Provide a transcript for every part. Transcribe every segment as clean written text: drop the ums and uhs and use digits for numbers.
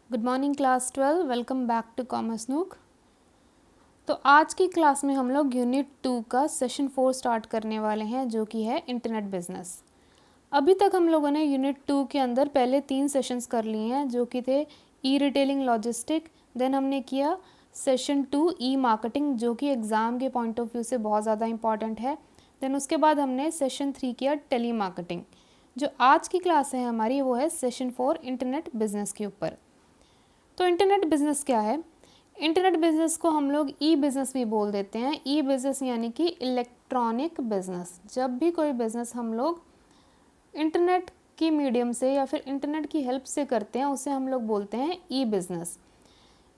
Good morning class 12, welcome back to commerce nook. तो आज की क्लास में हम लोग यूनिट 2 का सेशन 4 स्टार्ट करने वाले हैं, जो कि है इंटरनेट बिजनेस। अभी तक हम लोगों ने यूनिट 2 के अंदर पहले 3 सेशंस कर लिए हैं, जो कि थे ई रिटेलिंग लॉजिस्टिक, देन हमने किया सेशन 2 ई मार्केटिंग, जो कि एग्ज़ाम के पॉइंट ऑफ व्यू से बहुत ज़्यादा इंपॉर्टेंट है। देन उसके बाद हमने सेशन 3 किया टेली मार्केटिंग। जो आज की क्लास है हमारी, वो है सेशन 4 इंटरनेट बिजनेस के ऊपर। तो इंटरनेट बिज़नेस क्या है? इंटरनेट बिज़नेस को हम लोग ई बिज़नेस भी बोल देते हैं। ई बिज़नेस यानी कि इलेक्ट्रॉनिक बिज़नेस। जब भी कोई बिज़नेस हम लोग इंटरनेट की मीडियम से या फिर इंटरनेट की हेल्प से करते हैं, उसे हम लोग बोलते हैं e business.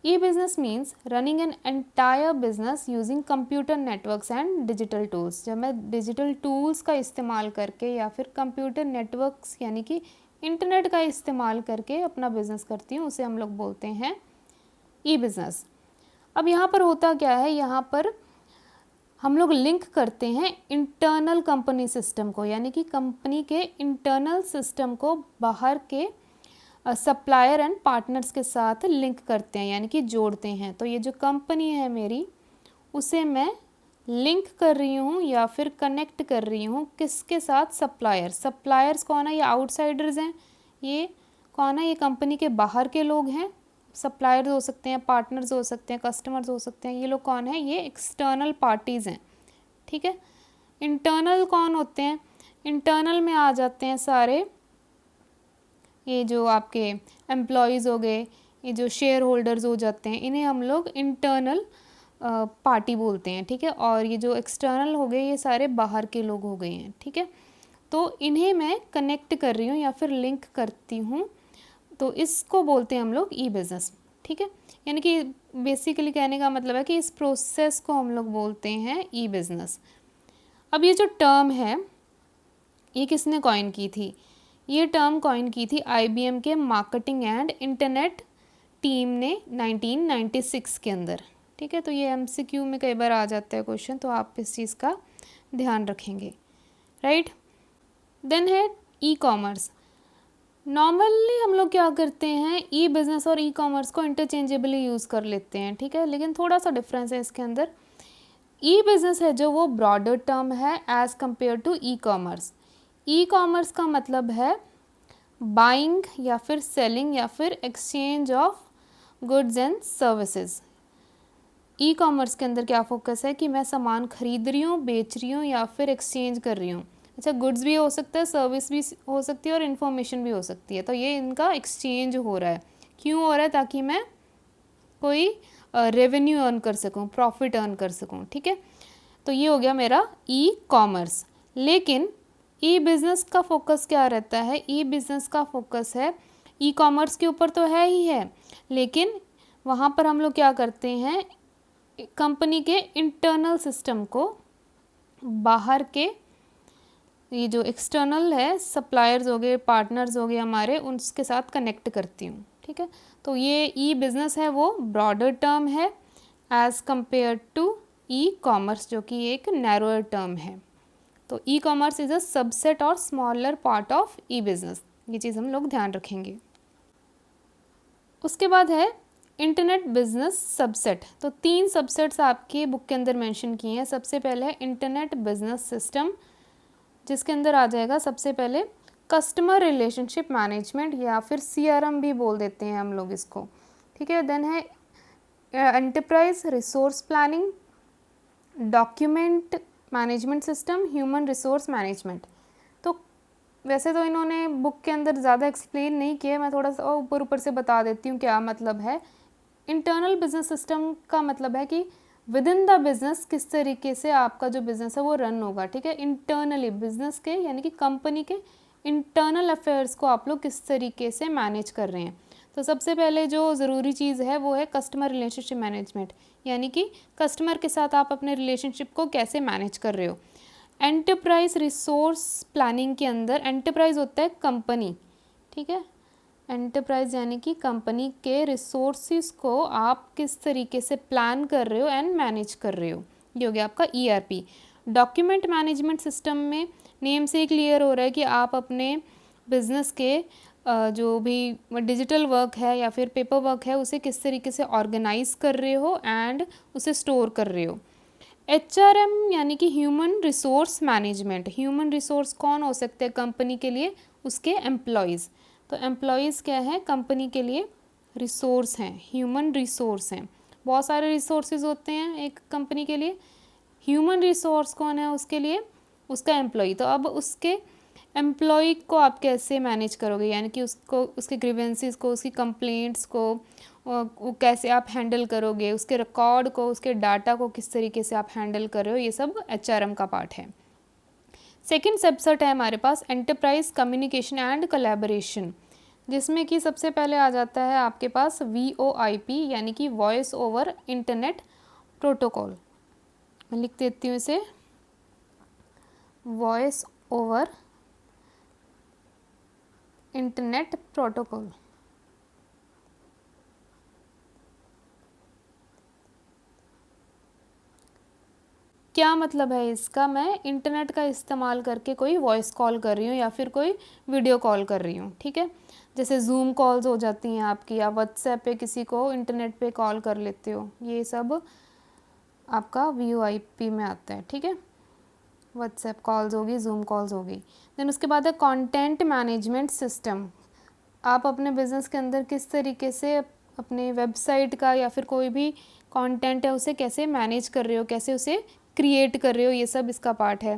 E business means running an entire business using computer networks and digital tools. जब मैं डिजिटल टूल्स का इस्तेमाल करके या फिर कंप्यूटर नेटवर्क्स यानी कि इंटरनेट का इस्तेमाल करके अपना बिजनेस करती हूँ, उसे हम लोग बोलते हैं ई बिज़नेस। अब यहाँ पर होता क्या है, यहाँ पर हम लोग लिंक करते हैं इंटरनल कंपनी सिस्टम को, यानी कि कंपनी के इंटरनल सिस्टम को बाहर के सप्लायर एंड पार्टनर्स के साथ लिंक करते हैं, यानी कि जोड़ते हैं। तो ये जो कंपनी है मेरी, उसे मैं लिंक कर रही हूँ या फिर कनेक्ट कर रही हूँ किसके साथ? सप्लायर। सप्लायर्स कौन है? ये आउटसाइडर्स हैं। ये कौन है? ये कंपनी के बाहर के लोग हैं। सप्लायर्स हो सकते हैं, पार्टनर्स हो सकते हैं, कस्टमर्स हो सकते हैं। ये लोग कौन है? ये एक्सटर्नल पार्टीज़ हैं। ठीक है। इंटरनल कौन होते हैं? इंटरनल में आ जाते हैं सारे ये जो आपके एम्प्लॉयज़ हो गए, ये जो शेयर होल्डर्स हो जाते हैं, इन्हें हम लोग इंटरनल पार्टी बोलते हैं। ठीक है। और ये जो एक्सटर्नल हो गए, ये सारे बाहर के लोग हो गए हैं। ठीक है। तो इन्हें मैं कनेक्ट कर रही हूँ या फिर लिंक करती हूँ, तो इसको बोलते हैं हम लोग ई बिज़नेस। ठीक है। यानी कि बेसिकली कहने का मतलब है कि इस प्रोसेस को हम लोग बोलते हैं ई बिज़नेस। अब ये जो टर्म है, ये किसने कॉइन की थी? ये टर्म कॉइन की थी IBM के मार्केटिंग एंड इंटरनेट टीम ने 1996 के अंदर। ठीक है। तो ये MCQ में कई बार आ जाता है क्वेश्चन, तो आप इस चीज़ का ध्यान रखेंगे। राइट। देन है ई कॉमर्स। नॉर्मली हम लोग क्या करते हैं, ई बिज़नेस और ई कॉमर्स को इंटरचेंजेबली यूज़ कर लेते हैं। ठीक है। लेकिन थोड़ा सा डिफरेंस है इसके अंदर। ई बिज़नेस है जो वो ब्रॉडर टर्म है as compare to e commerce. E commerce का मतलब है बाइंग या फिर सेलिंग या फिर exchange of goods and services. E commerce के अंदर क्या फोकस है कि मैं सामान खरीद रही हूँ, बेच रही हूँ या फिर एक्सचेंज कर रही हूँ। अच्छा, गुड्स भी हो सकता है, सर्विस भी हो सकती है और इन्फॉर्मेशन भी हो सकती है। तो ये इनका एक्सचेंज हो रहा है। क्यों हो रहा है? ताकि मैं कोई रेवेन्यू अर्न कर सकूँ, प्रॉफिट अर्न कर सकूँ। ठीक है। तो ये हो गया मेरा ई कॉमर्स। लेकिन ई बिज़नेस का फोकस क्या रहता है? ई बिज़नेस का फोकस है, ई कॉमर्स के ऊपर तो है ही है, लेकिन वहाँ पर हम लोग क्या करते हैं, कंपनी के इंटरनल सिस्टम को बाहर के ये जो एक्सटर्नल है, सप्लायर्स हो गए, पार्टनर्स हो गए हमारे, उनके साथ कनेक्ट करती हूँ। ठीक है। तो ये ई बिज़नेस है वो ब्रॉडर टर्म है as compare to e commerce, जो कि एक नैरोअर टर्म है। तो e commerce is a subset और smaller part of e business. ये चीज़ हम लोग ध्यान रखेंगे। उसके बाद है इंटरनेट बिजनेस सबसेट। तो 3 सबसेट्स आपके बुक के अंदर मेंशन किए हैं। सबसे पहले है इंटरनेट बिजनेस सिस्टम, जिसके अंदर आ जाएगा सबसे पहले कस्टमर रिलेशनशिप मैनेजमेंट या फिर CRM भी बोल देते हैं हम लोग इसको। ठीक है। देन है enterprise resource planning, document management system, human resource management. तो वैसे तो इन्होंने बुक के अंदर ज़्यादा एक्सप्लेन नहीं किया, मैं थोड़ा सा ऊपर ऊपर से बता देती हूँ क्या मतलब है। इंटरनल बिजनेस सिस्टम का मतलब है कि विद इन द बिजनेस किस तरीके से आपका जो बिज़नेस है वो रन होगा। ठीक है। इंटरनली बिजनेस के यानी कि कंपनी के इंटरनल अफेयर्स को आप लोग किस तरीके से मैनेज कर रहे हैं। तो सबसे पहले जो ज़रूरी चीज़ है वो है कस्टमर रिलेशनशिप मैनेजमेंट, यानी कि कस्टमर के साथ आप अपने रिलेशनशिप को कैसे मैनेज कर रहे हो। एंटरप्राइज रिसोर्स प्लानिंग के अंदर एंटरप्राइज होता है कंपनी। ठीक है। एंटरप्राइज यानी कि कंपनी के रिसोर्सिस को आप किस तरीके से प्लान कर रहे हो एंड मैनेज कर रहे हो। ये हो गया आपका ERP। डॉक्यूमेंट मैनेजमेंट सिस्टम में नेम से ही क्लियर हो रहा है कि आप अपने बिजनेस के जो भी डिजिटल वर्क है या फिर पेपर वर्क है उसे किस तरीके से ऑर्गेनाइज कर रहे हो एंड उसे स्टोर कर रहे हो। HRM यानी कि human resource management. Human resource कौन हो सकते हैं कंपनी के लिए? उसके एम्प्लॉयज़। तो एम्प्लॉयज़ क्या है कंपनी के लिए? रिसोर्स हैं, ह्यूमन रिसोर्स हैं। बहुत सारे रिसोर्सेज होते हैं एक कंपनी के लिए, ह्यूमन रिसोर्स कौन है उसके लिए? उसका एम्प्लॉय। तो अब उसके एम्प्लॉय को आप कैसे मैनेज करोगे, यानी कि उसको, उसके ग्रीवेंसेस को, उसकी कंप्लेंट्स को वो कैसे आप हैंडल करोगे, उसके रिकॉर्ड को, उसके डाटा को किस तरीके से आप हैंडल कर रहे हो, ये सब HRM का पार्ट है। सेकेंड सबसेट है हमारे पास एंटरप्राइज कम्युनिकेशन एंड कोलैबोरेशन, जिसमें कि सबसे पहले आ जाता है आपके पास VoIP यानी कि वॉइस ओवर इंटरनेट प्रोटोकॉल। मैं लिख देती हूँ इसे, वॉइस ओवर इंटरनेट प्रोटोकॉल। क्या मतलब है इसका? मैं इंटरनेट का इस्तेमाल करके कोई वॉइस कॉल कर रही हूँ या फिर कोई वीडियो कॉल कर रही हूँ, ठीक है। जैसे जूम कॉल्स हो जाती हैं आपकी, या व्हाट्सएप पे किसी को इंटरनेट पे कॉल कर लेते हो, ये सब आपका VoIP में आता है, ठीक है। व्हाट्सएप कॉल्स होगी, जूम कॉल्स होगी। देन उसके बाद है कंटेंट मैनेजमेंट सिस्टम। आप अपने बिज़नेस के अंदर किस तरीके से अपने वेबसाइट का या फिर कोई भी कंटेंट है उसे कैसे मैनेज कर रहे हो, कैसे उसे क्रिएट कर रहे हो, ये सब इसका पार्ट है।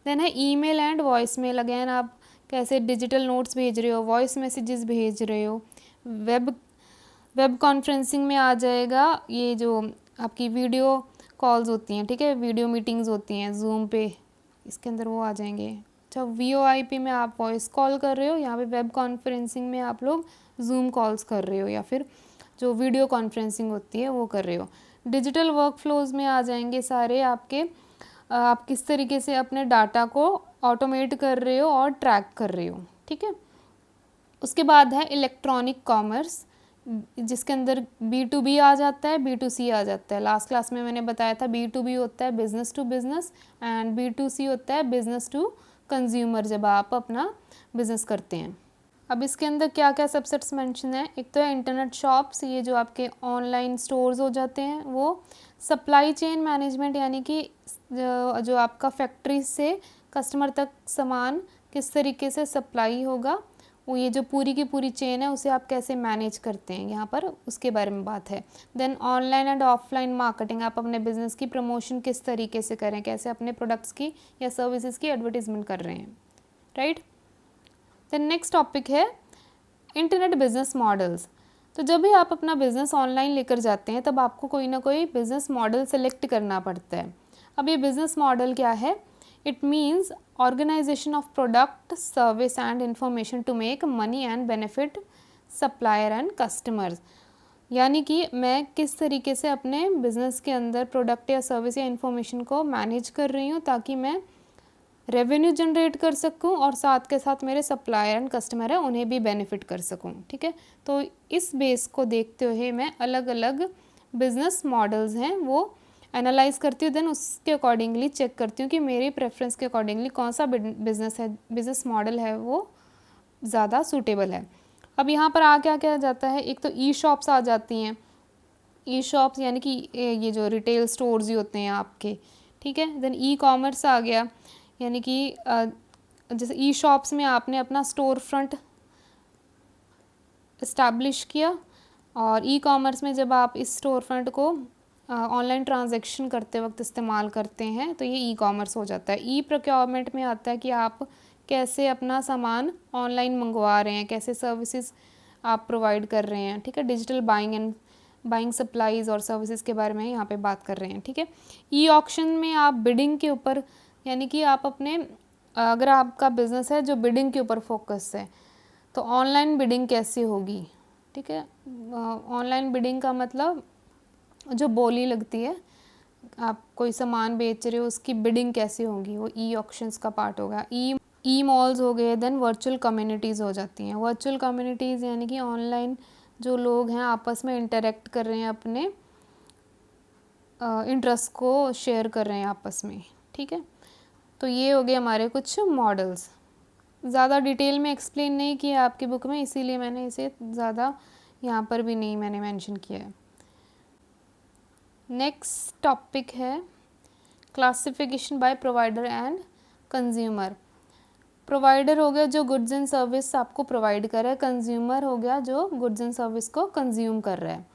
देन है email and voice mail. Again आप कैसे डिजिटल नोट्स भेज रहे हो, वॉइस मैसेजेस भेज रहे हो। वेब कॉन्फ्रेंसिंग में आ जाएगा ये जो आपकी वीडियो कॉल्स होती हैं, ठीक है, वीडियो मीटिंग्स होती हैं जूम पे, इसके अंदर वो आ जाएंगे। अच्छा, VoIP में आप वॉइस कॉल कर रहे हो, यहाँ पे वेब कॉन्फ्रेंसिंग में आप लोग जूम कॉल्स कर रहे हो या फिर जो वीडियो कॉन्फ्रेंसिंग होती है वो कर रहे हो। डिजिटल वर्क फ्लोज में आ जाएंगे सारे आपके, आप किस तरीके से अपने डाटा को ऑटोमेट कर रहे हो और ट्रैक कर रहे हो, ठीक है। उसके बाद है इलेक्ट्रॉनिक कॉमर्स, जिसके अंदर B2B आ जाता है, B2C आ जाता है। लास्ट क्लास में मैंने बताया था B2B होता है business to business and B2C होता है बिजनेस टू कंज्यूमर, जब आप अपना बिजनेस करते हैं। अब इसके अंदर क्या क्या सबसेट्स मेंशन है? एक तो है इंटरनेट शॉप्स, ये जो आपके ऑनलाइन स्टोर्स हो जाते हैं वो। सप्लाई चेन मैनेजमेंट यानी कि जो आपका फैक्ट्री से कस्टमर तक सामान किस तरीके से सप्लाई होगा, वो ये जो पूरी की पूरी चेन है उसे आप कैसे मैनेज करते हैं, यहाँ पर उसके बारे में बात है। Then online and offline marketing, आप अपने बिजनेस की प्रमोशन किस तरीके से करें, कैसे अपने प्रोडक्ट्स की या सर्विसेज की एडवर्टीजमेंट कर रहे हैं, राइट। देन नेक्स्ट टॉपिक है इंटरनेट बिजनेस मॉडल्स। तो जब भी आप अपना बिजनेस ऑनलाइन लेकर जाते हैं तब आपको कोई ना कोई बिजनेस मॉडल सेलेक्ट करना पड़ता है। अब ये बिजनेस मॉडल क्या है? It means organization of product, service and information to make money and benefit supplier and customers. यानी कि मैं किस तरीके से अपने बिजनेस के अंदर प्रोडक्ट या सर्विस या इंफॉर्मेशन को मैनेज कर रही हूँ ताकि मैं रेवेन्यू जनरेट कर सकूं और साथ के साथ मेरे सप्लायर एंड कस्टमर है उन्हें भी बेनिफिट कर सकूं, ठीक है। तो इस बेस को देखते हुए मैं अलग अलग बिजनेस मॉडल्स हैं वो एनालाइज करती हूँ, देन उसके अकॉर्डिंगली चेक करती हूँ कि मेरी प्रेफरेंस के अकॉर्डिंगली कौन सा बिजनेस मॉडल है वो ज़्यादा सूटेबल है। अब यहाँ पर आ क्या क्या जाता है? एक तो ई-शॉप्स आ जाती हैं। ई-शॉप्स यानी कि ये जो रिटेल स्टोर्स ही होते हैं आपके, ठीक है। देन ई-कॉमर्स आ गया, यानी कि जैसे ई-शॉप्स में आपने अपना स्टोर फ्रंट इस्टेब्लिश किया, और ई-कॉमर्स में जब आप इस स्टोर फ्रंट को ऑनलाइन ट्रांजैक्शन करते वक्त इस्तेमाल करते हैं तो ये ई-कॉमर्स हो जाता है। ई प्रोक्योरमेंट में आता है कि आप कैसे अपना सामान ऑनलाइन मंगवा रहे हैं, कैसे सर्विसेज आप प्रोवाइड कर रहे हैं, ठीक है। डिजिटल बाइंग सप्लाईज और सर्विसेज के बारे में यहाँ पे बात कर रहे हैं, ठीक है। ई ऑक्शन में आप बिडिंग के ऊपर, यानी कि आप अपने, अगर आपका बिजनेस है जो बिडिंग के ऊपर फोकस है तो ऑनलाइन बिडिंग कैसी होगी, ठीक है। ऑनलाइन बिडिंग का मतलब जो बोली लगती है, आप कोई सामान बेच रहे हो उसकी बिडिंग कैसी होगी, वो ई ऑक्शंस का पार्ट होगा। ई मॉल्स हो गए। देन वर्चुअल कम्युनिटीज़ हो जाती हैं। वर्चुअल कम्युनिटीज़ यानी कि ऑनलाइन जो लोग हैं आपस में इंटरेक्ट कर रहे हैं, अपने इंटरेस्ट को शेयर कर रहे हैं आपस में, ठीक है। तो ये हो गए हमारे कुछ मॉडल्स। ज़्यादा डिटेल में एक्सप्लेन नहीं किया आपकी बुक में, इसीलिए मैंने इसे ज़्यादा यहाँ पर भी नहीं मैंने मेंशन किया है। नेक्स्ट टॉपिक है classification bye provider and consumer. Provider हो गया जो गुड्स एंड सर्विस आपको प्रोवाइड कर रहा है, कंज्यूमर हो गया जो गुड्स एंड सर्विस को कंज्यूम कर रहा है।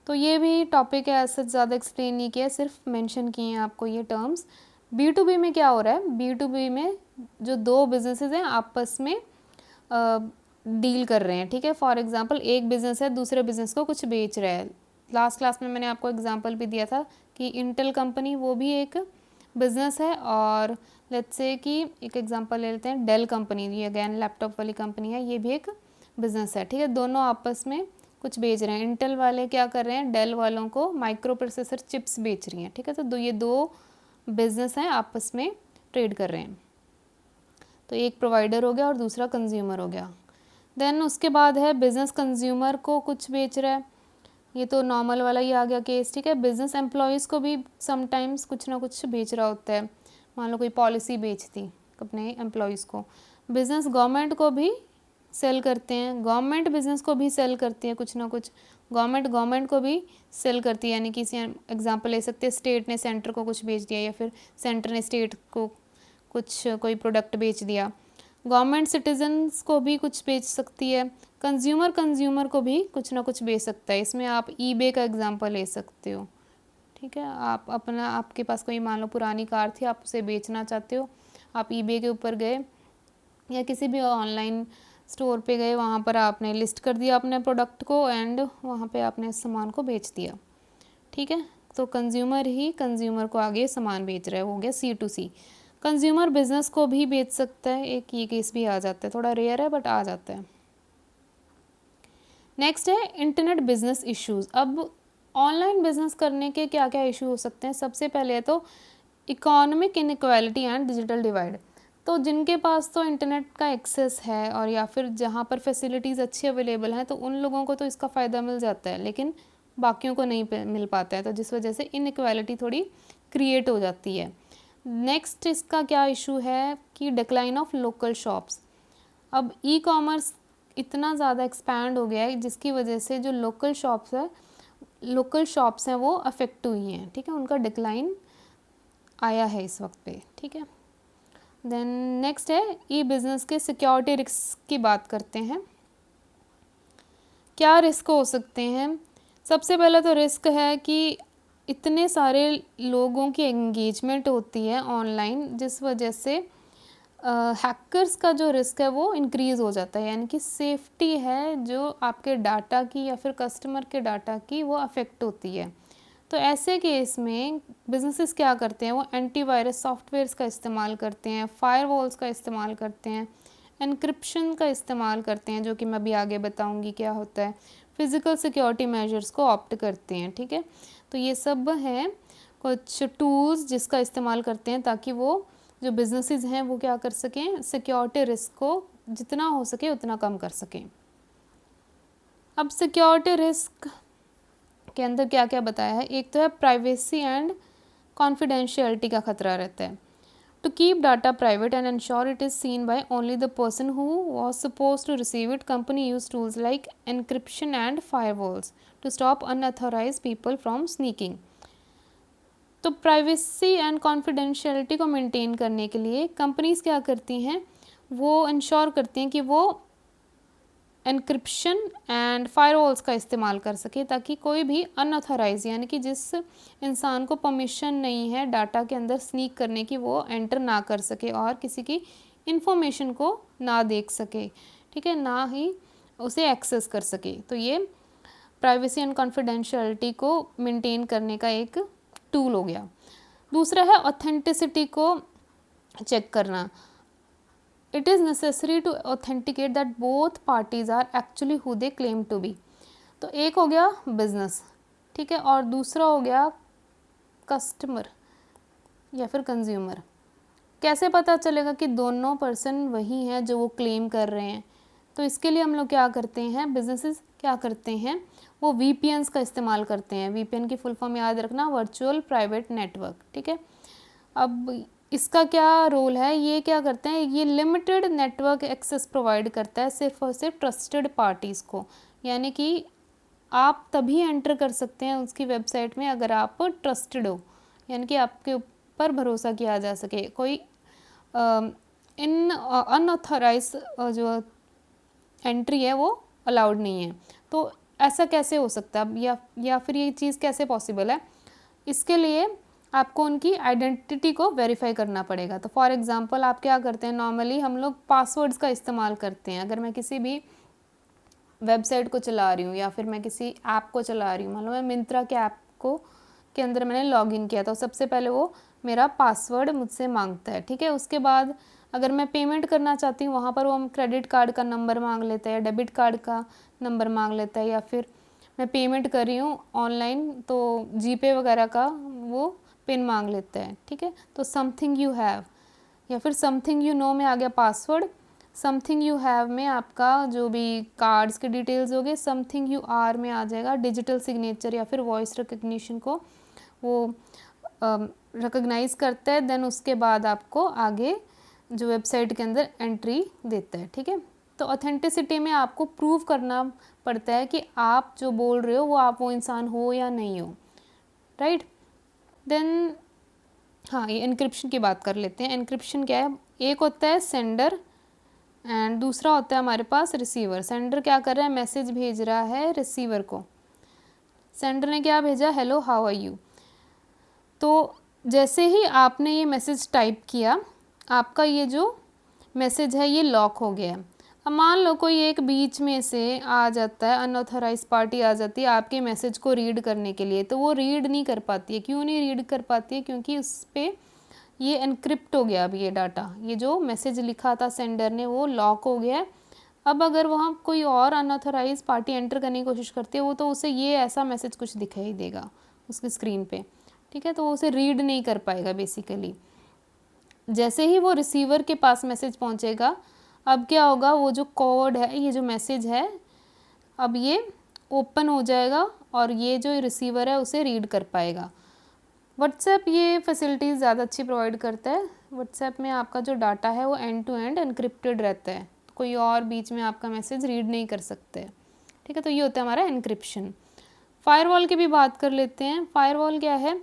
तो ये भी टॉपिक है, ऐसा ज़्यादा एक्सप्लेन नहीं किया, सिर्फ मेंशन किए हैं आपको ये टर्म्स। B2B में क्या हो रहा है, B2B में जो दो बिजनेसेस हैं आपस में डील कर रहे हैं, ठीक है। फॉर एग्जांपल एक बिज़नेस है दूसरे बिज़नेस को कुछ बेच रहा है। लास्ट क्लास में मैंने आपको एग्जांपल भी दिया था कि इंटेल कंपनी वो भी एक बिज़नेस है, और लेट्स से कि एक एग्जांपल ले लेते हैं डेल कंपनी, ये अगेन लैपटॉप वाली कंपनी है, ये भी एक बिज़नेस है, ठीक है। दोनों आपस में कुछ बेच रहे हैं। इंटेल वाले क्या कर रहे हैं, डेल वालों को माइक्रो प्रोसेसर चिप्स बेच रही हैं, ठीक है। तो ये दो बिज़नेस हैं आपस में ट्रेड कर रहे हैं। तो एक प्रोवाइडर हो गया और दूसरा कंज्यूमर हो गया। देन उसके बाद है बिज़नेस कंज्यूमर को कुछ बेच रहा है, ये तो नॉर्मल वाला ही आ गया केस, ठीक है। बिज़नेस एम्प्लॉयज़ को भी समटाइम्स कुछ ना कुछ बेच रहा होता है, मान लो कोई पॉलिसी बेचती अपने एम्प्लॉयज़ को। बिज़नेस गवर्नमेंट को भी सेल करते हैं, गवर्नमेंट बिज़नेस को भी सेल करती है कुछ ना कुछ, गवर्नमेंट को भी सेल करती है, यानी कि एग्जांपल ले सकते हैं स्टेट ने सेंटर को कुछ बेच दिया या फिर सेंटर ने स्टेट को कुछ कोई प्रोडक्ट बेच दिया। गवर्नमेंट सिटीजन्स को भी कुछ बेच सकती है, कंज्यूमर को भी कुछ ना कुछ बेच सकता है। इसमें आप ईबे का एग्जांपल ले सकते हो, ठीक है। आप अपना, आपके पास कोई मान लो पुरानी कार थी, आप उसे बेचना चाहते हो, आप ईबे के ऊपर गए या किसी भी ऑनलाइन स्टोर पे गए, वहाँ पर आपने लिस्ट कर दिया अपने प्रोडक्ट को एंड वहाँ पे आपने इस सामान को बेच दिया, ठीक है। तो कंज्यूमर ही कंज्यूमर को आगे सामान बेच रहा है, हो गया C2C। कंज्यूमर बिजनेस को भी बेच सकता है, एक ये केस भी आ जाता है, थोड़ा रेयर है बट आ जाता है। नेक्स्ट है इंटरनेट बिजनेस इश्यूज़। अब ऑनलाइन बिजनेस करने के क्या क्या इशू हो सकते हैं। सबसे पहले है तो economic inequality and digital divide. तो जिनके पास तो इंटरनेट का एक्सेस है और या फिर जहाँ पर फैसिलिटीज़ अच्छी अवेलेबल हैं तो उन लोगों को तो इसका फ़ायदा मिल जाता है, लेकिन बाकियों को नहीं मिल पाता है, तो जिस वजह से इनइक्वालिटी थोड़ी क्रिएट हो जाती है। नेक्स्ट इसका क्या इशू है कि डिक्लाइन ऑफ लोकल शॉप्स। अब ई कॉमर्स इतना ज़्यादा एक्सपैंड हो गया है जिसकी वजह से जो लोकल शॉप्स हैं वो अफेक्ट हुई हैं, ठीक है, उनका डिक्लाइन आया है इस वक्त पे, ठीक है। देन नेक्स्ट है ई बिज़नेस के सिक्योरिटी रिस्क की बात करते हैं। क्या रिस्क हो सकते हैं। सबसे पहला तो रिस्क है कि इतने सारे लोगों की एंगेजमेंट होती है ऑनलाइन, जिस वजह से हैकर्स का जो रिस्क है वो इंक्रीज़ हो जाता है, यानी कि सेफ्टी है जो आपके डाटा की या फिर कस्टमर के डाटा की वो अफेक्ट होती है। तो ऐसे केस में बिजनेसेस क्या करते हैं, वो एंटीवायरस सॉफ्टवेयर्स का इस्तेमाल करते हैं, फायरवॉल्स का इस्तेमाल करते हैं, एनक्रिप्शन का इस्तेमाल करते हैं, जो कि मैं अभी आगे बताऊंगी क्या होता है, फिज़िकल सिक्योरिटी मेजर्स को ऑप्ट करते हैं, ठीक है। तो ये सब हैं कुछ टूल्स जिसका इस्तेमाल करते हैं ताकि वो जो बिजनेसेस हैं वो क्या कर सकें, सिक्योरिटी रिस्क को जितना हो सके उतना कम कर सकें। अब सिक्योरिटी रिस्क के अंदर क्या क्या बताया है। एक तो है प्राइवेसी एंड कॉन्फिडेंशियलिटी का खतरा रहता है। To keep data private and ensure it is seen by only the person who was suppose to receive it, company use tools like encryption and firewalls to stop unauthorise people from sneaking. तो privacy and confidentiality को maintain करने के लिए companies क्या करती हैं, वो ensure करती हैं कि वो एनक्रिप्शन एंड फायरवॉल्स का इस्तेमाल कर सके ताकि कोई भी अनऑथराइज, यानी कि जिस इंसान को परमिशन नहीं है डाटा के अंदर स्नीक करने की, वो एंटर ना कर सके और किसी की इंफॉर्मेशन को ना देख सके, ठीक है, ना ही उसे एक्सेस कर सके। तो ये प्राइवेसी एंड कॉन्फिडेंशियलिटी को मेंटेन करने का एक टूल हो गया। दूसरा है ऑथेंटिसिटी को चेक करना। It is necessary to authenticate that both parties are actually who they claim to be। तो एक हो गया बिजनेस, ठीक है, और दूसरा हो गया कस्टमर या फिर कंज्यूमर। कैसे पता चलेगा कि दोनों पर्सन वही हैं जो वो क्लेम कर रहे हैं। तो इसके लिए हम लोग क्या करते हैं, बिजनेसेस क्या करते हैं, वो VPNs का इस्तेमाल करते हैं। VPN की फुल फॉर्म याद रखना, वर्चुअल प्राइवेट नेटवर्क, ठीक है। अब इसका क्या रोल है, ये क्या करते हैं, ये लिमिटेड नेटवर्क एक्सेस प्रोवाइड करता है सिर्फ और सिर्फ ट्रस्टेड पार्टीज़ को। यानी कि आप तभी एंटर कर सकते हैं उसकी वेबसाइट में अगर आप ट्रस्टेड हो, यानी कि आपके ऊपर भरोसा किया जा सके। कोई इन अनऑथराइज जो एंट्री है वो अलाउड नहीं है। तो ऐसा कैसे हो सकता है या फिर ये चीज़ कैसे पॉसिबल है, इसके लिए आपको उनकी आइडेंटिटी को वेरीफाई करना पड़ेगा। तो फॉर एग्जांपल आप क्या करते हैं, नॉर्मली हम लोग पासवर्ड्स का इस्तेमाल करते हैं। अगर मैं किसी भी वेबसाइट को चला रही हूँ या फिर मैं किसी ऐप को चला रही हूँ, मान लो मैं मिंत्रा के ऐप को के अंदर मैंने लॉगिन किया, तो सबसे पहले वो मेरा पासवर्ड मुझसे मांगता है, ठीक है। उसके बाद अगर मैं पेमेंट करना चाहती हूँ वहाँ पर वो क्रेडिट कार्ड का नंबर मांग लेता है, डेबिट कार्ड का नंबर मांग लेता है, या फिर मैं पेमेंट कर रही हूँ ऑनलाइन तो जीपे वगैरह का वो पिन मांग लेता है, ठीक है। तो समथिंग यू हैव या फिर समथिंग यू नो में आ गया पासवर्ड, समथिंग यू हैव में आपका जो भी कार्ड्स के डिटेल्स हो गए, समथिंग यू आर में आ जाएगा डिजिटल सिग्नेचर या फिर वॉइस रिकग्निशन को वो रिकग्नाइज करता है। देन उसके बाद आपको आगे जो वेबसाइट के अंदर एंट्री देता है, ठीक है। तो ऑथेंटिसिटी में आपको प्रूव करना पड़ता है कि आप जो बोल रहे हो वो आप वो इंसान हो या नहीं हो, राइट। देन हाँ, ये एन्क्रिप्शन की बात कर लेते हैं। एन्क्रिप्शन क्या है, एक होता है सेंडर एंड दूसरा होता है हमारे पास रिसीवर। सेंडर क्या कर रहा है, मैसेज भेज रहा है रिसीवर को। सेंडर ने क्या भेजा, हेलो हाउ आर यू। तो जैसे ही आपने ये मैसेज टाइप किया, आपका ये जो मैसेज है ये लॉक हो गया है। अब मान लो कोई एक बीच में से आ जाता है, अनऑथराइज पार्टी आ जाती है आपके मैसेज को रीड करने के लिए, तो वो रीड नहीं कर पाती है। क्यों नहीं रीड कर पाती है, क्योंकि उस पर ये एनक्रिप्ट हो गया। अब ये डाटा, ये जो मैसेज लिखा था सेंडर ने वो लॉक हो गया है। अब अगर वहाँ कोई और अनऑथराइज पार्टी एंटर करने की कोशिश करती है वो तो उसे ये ऐसा मैसेज कुछ दिखाई देगा उसकी स्क्रीन पे, ठीक है। तो वो उसे रीड नहीं कर पाएगा बेसिकली। जैसे ही वो रिसीवर के पास मैसेज पहुँचेगा, अब क्या होगा, वो जो कोड है, ये जो मैसेज है, अब ये ओपन हो जाएगा और ये जो रिसीवर है उसे रीड कर पाएगा। व्हाट्सएप ये फैसिलिटीज़ ज़्यादा अच्छी प्रोवाइड करता है। व्हाट्सएप में आपका जो डाटा है वो एंड टू एंड एनक्रिप्टेड रहता है, कोई और बीच में आपका मैसेज रीड नहीं कर सकते, ठीक है। तो ये होता है हमारा एनक्रिप्शन। फायरवॉल की भी बात कर लेते हैं। फायरवॉल क्या है,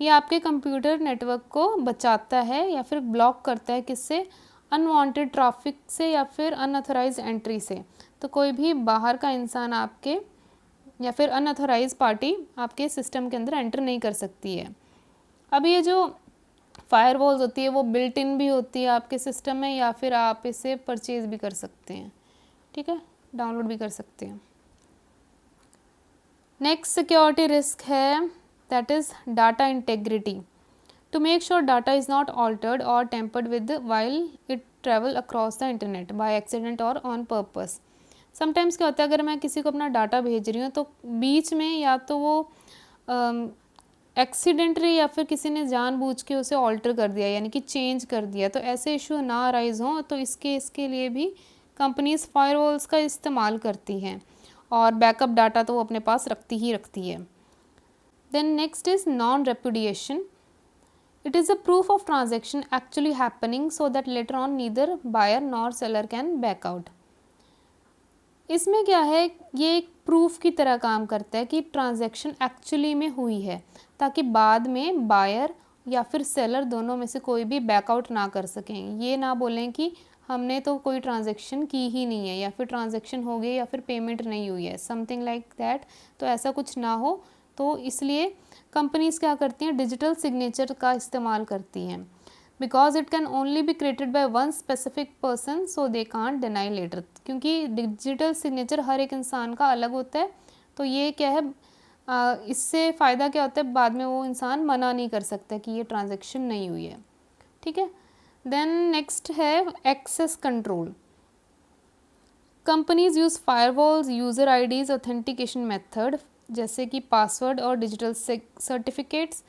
ये आपके कंप्यूटर नेटवर्क को बचाता है या फिर ब्लॉक करता है, किससे, अनवांटेड ट्रैफिक से या फिर अनऑथराइज एंट्री से। तो कोई भी बाहर का इंसान आपके या फिर अनऑथराइज पार्टी आपके सिस्टम के अंदर एंटर नहीं कर सकती है। अब ये जो फायरवॉल्स होती है वो बिल्ट इन भी होती है आपके सिस्टम में, या फिर आप इसे परचेज भी कर सकते हैं, ठीक है, डाउनलोड भी कर सकते हैं। नेक्स्ट सिक्योरिटी रिस्क है, that is data integrity. To make sure data is not altered और tampered with while it travel across the internet by accident और ऑन पर्पस। समटाइम्स क्या होता है, अगर मैं किसी को अपना डाटा भेज रही हूँ तो बीच में या तो वो एक्सीडेंटली या फिर किसी ने जानबूझ के उसे ऑल्टर कर दिया, यानी कि चेंज कर दिया, तो ऐसे इशू ना अराइज हों, तो इसके लिए भी कंपनीज फायरवॉल्स का इस्तेमाल करती हैं और बैकअप डाटा तो वो अपने पास रखती है। Then next is non repudiation. It is a proof of transaction actually happening so that later on neither buyer nor seller can back out. इसमें क्या है, ये एक प्रूफ की तरह काम करता है कि ट्रांजैक्शन एक्चुअली में हुई है, ताकि बाद में बायर या फिर सेलर दोनों में से कोई भी बैकआउट ना कर सकें। ये ना बोलें कि हमने तो कोई ट्रांजैक्शन की ही नहीं है, या फिर ट्रांजैक्शन हो गई या फिर पेमेंट नहीं हुई है, समथिंग लाइक दैट। तो ऐसा कुछ ना हो, तो इसलिए कंपनीज क्या करती हैं, डिजिटल सिग्नेचर का इस्तेमाल करती हैं। Because it can only be created by one specific person so they can't deny later. क्योंकि डिजिटल सिग्नेचर हर एक इंसान का अलग होता है, तो ये क्या है, इससे फ़ायदा क्या होता है, बाद में वो इंसान मना नहीं कर सकता कि ये ट्रांजैक्शन नहीं हुई है, ठीक है। देन नेक्स्ट है access control. Companies use firewalls, user IDs, authentication method जैसे कि पासवर्ड और digital certificates,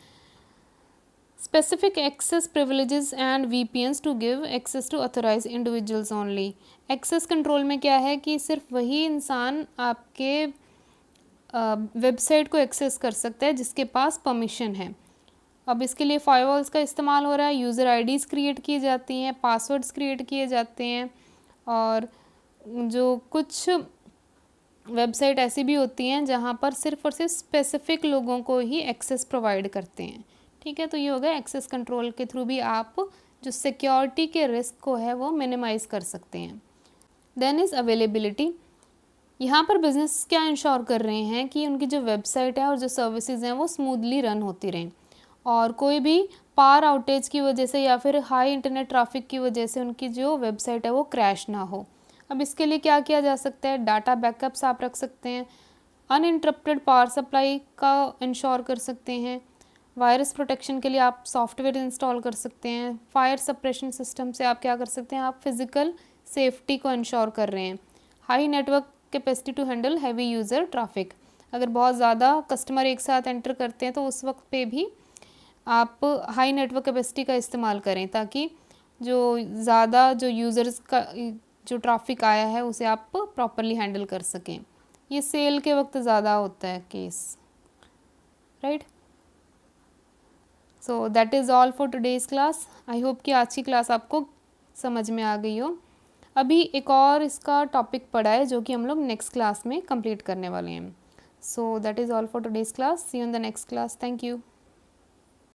specific access privileges and VPNs to give access to authorized individuals only। Access control में क्या है कि सिर्फ वही इंसान आपके वेबसाइट को एक्सेस कर सकता है जिसके पास परमिशन है। अब इसके लिए फायरवॉल्स का इस्तेमाल हो रहा है, यूज़र आईडीज़ क्रिएट की जाती हैं, पासवर्ड्स क्रिएट किए जाते हैं, और जो कुछ वेबसाइट ऐसी भी होती हैं जहाँ पर सिर्फ और सिर्फ स्पेसिफिक लोगों को ही एक्सेस प्रोवाइड करते हैं। ठीक है, तो ये हो गया एक्सेस कंट्रोल के थ्रू भी आप जो सिक्योरिटी के रिस्क को है वो मिनिमाइज़ कर सकते हैं। Then is availability. यहाँ पर बिज़नेस क्या इंश्योर कर रहे हैं कि उनकी जो वेबसाइट है और जो सर्विसेज हैं वो स्मूथली रन होती रहें, और कोई भी पावर आउटेज की वजह से या फिर हाई इंटरनेट ट्रैफिक की वजह से उनकी जो वेबसाइट है वो क्रैश ना हो। अब इसके लिए क्या किया जा सकता है, डाटा बैकअप्स आप रख सकते हैं, अनइंटरप्टेड पावर सप्लाई का इंश्योर कर सकते हैं, वायरस प्रोटेक्शन के लिए आप सॉफ्टवेयर इंस्टॉल कर सकते हैं, फायर सप्रेशन सिस्टम से आप क्या कर सकते हैं, आप फिज़िकल सेफ्टी को इंश्योर कर रहे हैं, high network capacity to handle heavy user traffic. अगर बहुत ज़्यादा कस्टमर एक साथ एंटर करते हैं तो उस वक्त पे भी आप हाई नेटवर्क कैपेसिटी का इस्तेमाल करें, ताकि जो ज़्यादा जो यूज़र्स का जो ट्रैफिक आया है उसे आप प्रॉपरली हैंडल कर सकें। ये सेल के वक्त ज़्यादा होता है case, right. So that is all for today's class. I hope कि आज की क्लास आपको समझ में आ गई हो। अभी एक और इसका टॉपिक पड़ा है जो कि हम लोग नेक्स्ट क्लास में कंप्लीट करने वाले हैं। So that is all for today's class. See you in the next class. Thank you.